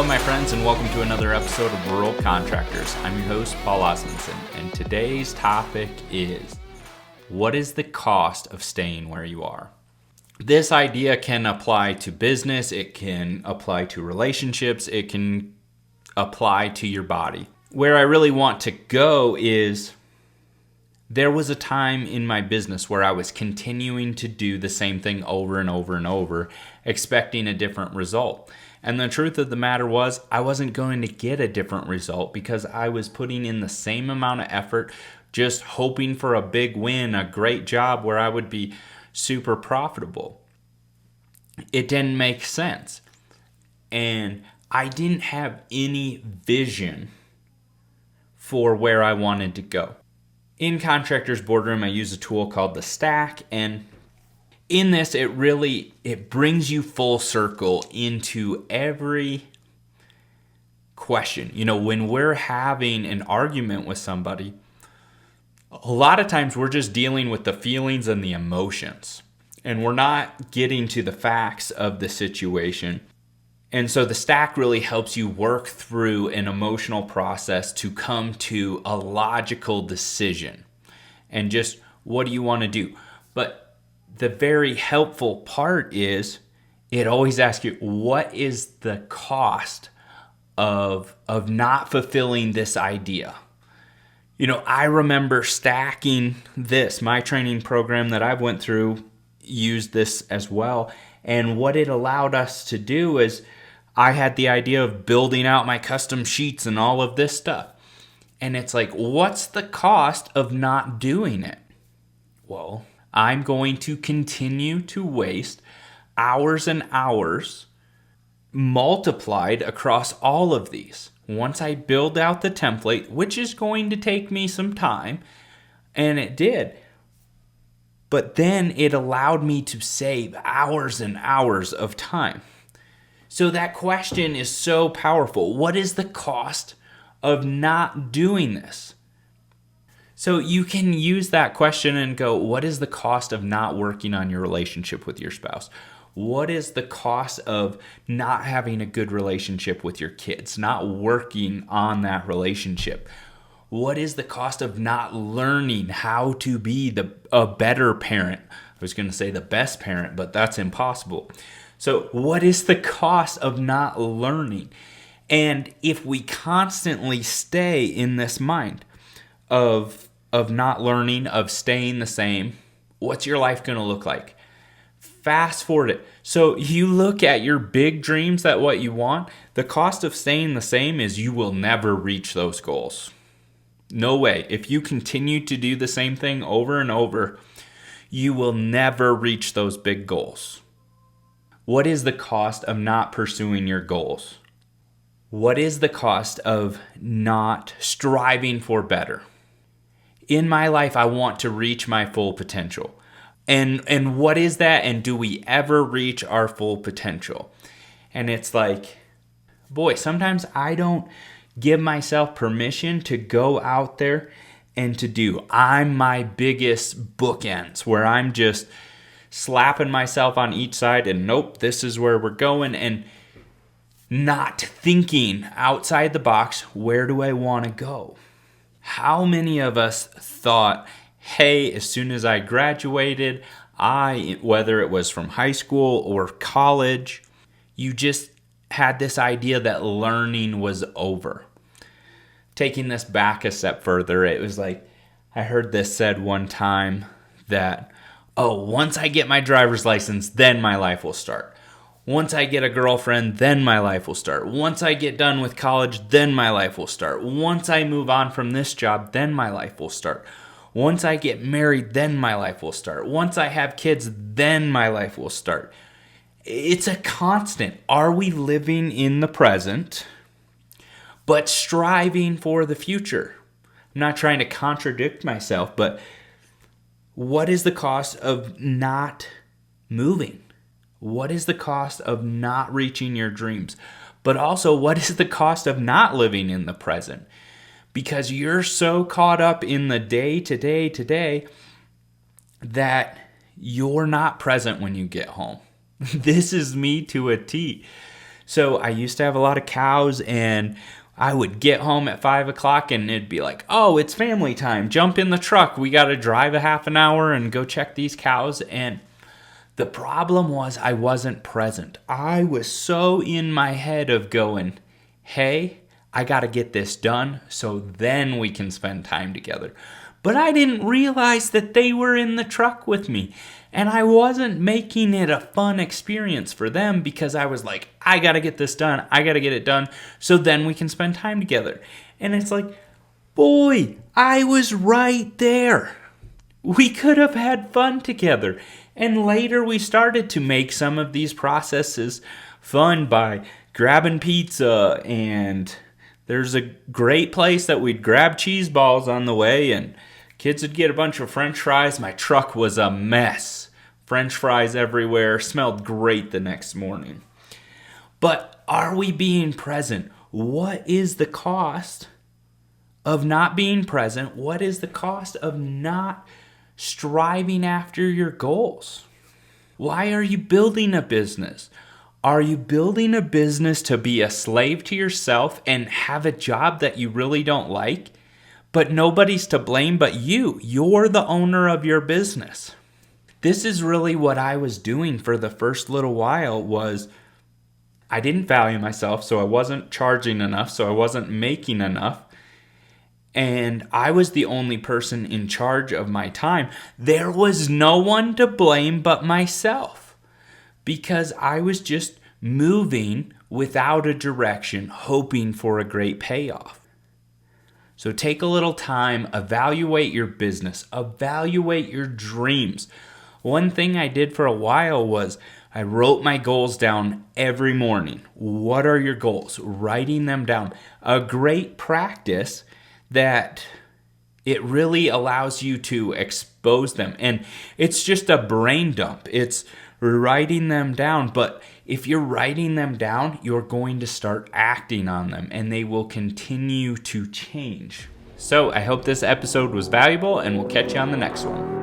my friends, and welcome to another episode of Rural Contractors. I'm your host, Paul Osmondson, and today's topic is, what is the cost of staying where you are? This idea can apply to business, it can apply to relationships, it can apply to your body. Where I really want to go is, there was a time in my business where I was continuing to do the same thing over and over and over, expecting a different result. And the truth of the matter was, I wasn't going to get a different result because I was putting in the same amount of effort, just hoping for a big win, a great job where I would be super profitable. It didn't make sense. And I didn't have any vision for where I wanted to go. In Contractor's Boardroom, I use a tool called the Stack, and in this, it brings you full circle into every question. You know, when we're having an argument with somebody, a lot of times we're just dealing with the feelings and the emotions, and we're not getting to the facts of the situation. And so the Stack really helps you work through an emotional process to come to a logical decision. And just, what do you want to do? But the very helpful part is, it always asks you, what is the cost of not fulfilling this idea? You know, I remember stacking this. My training program that I went through used this as well. And what it allowed us to do is, I had the idea of building out my custom sheets and all of this stuff. And it's like, what's the cost of not doing it? Well, I'm going to continue to waste hours and hours multiplied across all of these. Once I build out the template, which is going to take me some time, and it did, but then it allowed me to save hours and hours of time. So that question is so powerful. What is the cost of not doing this? So you can use that question and go, what is the cost of not working on your relationship with your spouse? What is the cost of not having a good relationship with your kids, not working on that relationship? What is the cost of not learning how to be a better parent? I was going to say the best parent, but that's impossible. So what is the cost of not learning? And if we constantly stay in this mind of not learning, of staying the same, what's your life going to look like? Fast forward it. So you look at your big dreams, that what you want, the cost of staying the same is you will never reach those goals. No way. If you continue to do the same thing over and over, you will never reach those big goals. What is the cost of not pursuing your goals? What is the cost of not striving for better? In my life, I want to reach my full potential. And what is that? And do we ever reach our full potential? And it's like, boy, sometimes I don't give myself permission to go out there and to do. I'm my biggest bookends, where I'm just slapping myself on each side and nope, this is where we're going, and not thinking outside the box, where do I want to go? How many of us thought, hey, as soon as I graduated, whether it was from high school or college, you just had this idea that learning was over. Taking this back a step further, it was like, I heard this said one time that, once I get my driver's license, then my life will start. Once I get a girlfriend, then my life will start. Once I get done with college, then my life will start. Once I move on from this job, then my life will start. Once I get married, then my life will start. Once I have kids, then my life will start. It's a constant. Are we living in the present, but striving for the future? I'm not trying to contradict myself, but what is the cost of not moving? What is the cost of not reaching your dreams? But also, what is the cost of not living in the present? Because you're so caught up in the day today that you're not present when you get home. This is me to a T. So I used to have a lot of cows, and I would get home at 5 o'clock and it'd be like, oh, it's family time. Jump in the truck. We got to drive a half an hour and go check these cows. And the problem was I wasn't present. I was so in my head of going, hey, I got to get this done so then we can spend time together. But I didn't realize that they were in the truck with me. And I wasn't making it a fun experience for them because I was like, I got to get this done. I got to get it done so then we can spend time together. And it's like, boy, I was right there. We could have had fun together. And later we started to make some of these processes fun by grabbing pizza. And there's a great place that we'd grab cheese balls on the way, and kids would get a bunch of French fries. My truck was a mess. French fries everywhere. Smelled great the next morning. But are we being present? What is the cost of not being present? What is the cost of not striving after your goals? Why are you building a business? Are you building a business to be a slave to yourself and have a job that you really don't like? But nobody's to blame but you. You're the owner of your business. This is really what I was doing for the first little while. Was I didn't value myself, so I wasn't charging enough, so I wasn't making enough. And I was the only person in charge of my time. There was no one to blame but myself, because I was just moving without a direction, hoping for a great payoff. So take a little time, evaluate your business, evaluate your dreams. One thing I did for a while was I wrote my goals down every morning. What are your goals? Writing them down. A great practice that it really allows you to expose them. And it's just a brain dump. It's writing them down. But if you're writing them down, you're going to start acting on them, and they will continue to change. So I hope this episode was valuable, and we'll catch you on the next one.